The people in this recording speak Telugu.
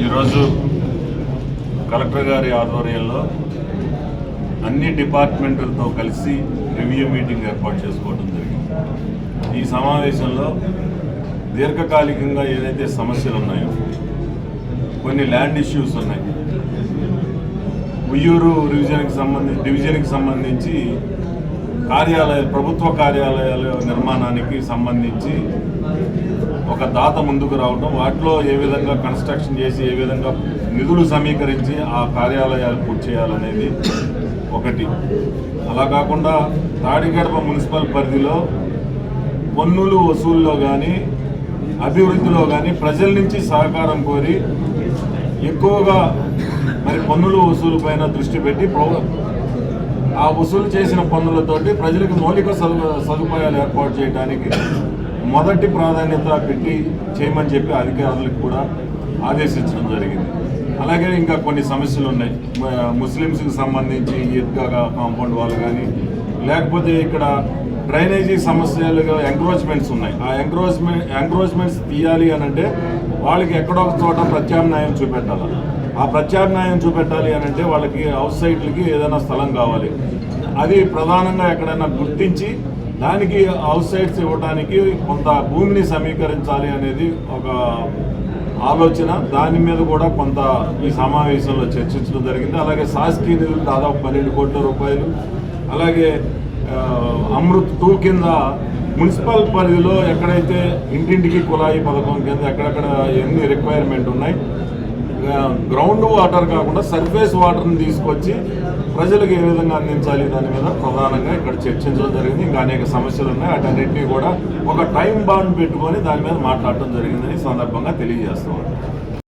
ఈరోజు కలెక్టర్ గారి ఆధ్వర్యంలో అన్ని డిపార్ట్మెంట్లతో కలిసి రివ్యూ మీటింగ్ ఏర్పాటు చేసుకోవడం జరిగింది. ఈ సమావేశంలో దీర్ఘకాలికంగా ఏదైతే సమస్యలు ఉన్నాయో, కొన్ని ల్యాండ్ ఇష్యూస్ ఉన్నాయి. ఉయ్యూరు డివిజన్కి సంబంధించి ప్రభుత్వ కార్యాలయాల నిర్మాణానికి సంబంధించి ఒక దాత ముందుకు రావడం, వాటిలో ఏ విధంగా కన్స్ట్రక్షన్ చేసి ఏ విధంగా నిధులు సమీకరించి ఆ కార్యాలయాలు పూర్తి చేయాలనేది ఒకటి. అలా కాకుండా తాడిగడప మున్సిపల్ పరిధిలో పన్నులు వసూల్లో కానీ అభివృద్ధిలో కానీ ప్రజల నుంచి సహకారం కోరి ఎక్కువగా పన్నులు వసూలు పైన దృష్టి పెట్టి ఆ వసూలు చేసిన పన్నులతోటి ప్రజలకు మౌలిక సదుపాయాలు ఏర్పాటు చేయడానికి మొదటి ప్రాధాన్యత పెట్టి చేయమని చెప్పి అధికారులకు కూడా ఆదేశించడం జరిగింది. అలాగే ఇంకా కొన్ని సమస్యలు ఉన్నాయి. ముస్లిమ్స్కి సంబంధించి ఈద్గా కాంపౌండ్ వాళ్ళు కానీ, లేకపోతే ఇక్కడ డ్రైనేజీ సమస్యలుగా ఎంక్రోచ్మెంట్స్ ఉన్నాయి. ఆ ఎంక్రోచ్మెంట్స్ తీయాలి అని అంటే వాళ్ళకి ఎక్కడో ఒక చోట ప్రత్యామ్నాయం చూపెట్టాలి. ఆ ప్రత్యామ్నాయం చూపెట్టాలి అని అంటే వాళ్ళకి హౌస్ సైట్లకి ఏదైనా స్థలం కావాలి. అది ప్రధానంగా ఎక్కడైనా గుర్తించి దానికి హౌస్ సైట్స్ ఇవ్వడానికి కొంత భూమిని సమీకరించాలి అనేది ఒక ఆలోచన. దాని మీద కూడా కొంత ఈ సమావేశంలో చర్చించడం జరిగింది. అలాగే శాసకీయ నిధులు దాదాపు 12 కోట్ల రూపాయలు, అలాగే అమృత్ 2 కింద మున్సిపల్ పరిధిలో ఎక్కడైతే ఇంటింటికి కుళాయి పథకం కింద ఎక్కడెక్కడ ఎన్ని రిక్వైర్మెంట్ ఉన్నాయి, గ్రౌండ్ వాటర్ కాకుండా సర్ఫేస్ వాటర్ని తీసుకొచ్చి ప్రజలకు ఏ విధంగా అందించాలి దాని మీద ప్రధానంగా ఇక్కడ చర్చించడం జరిగింది. ఇంకా అనేక సమస్యలు ఉన్నాయి. వాటన్నిటినీ కూడా ఒక టైం బాండ్ పెట్టుకొని దాని మీద మాట్లాడటం జరిగిందని సందర్భంగా తెలియజేస్తాం.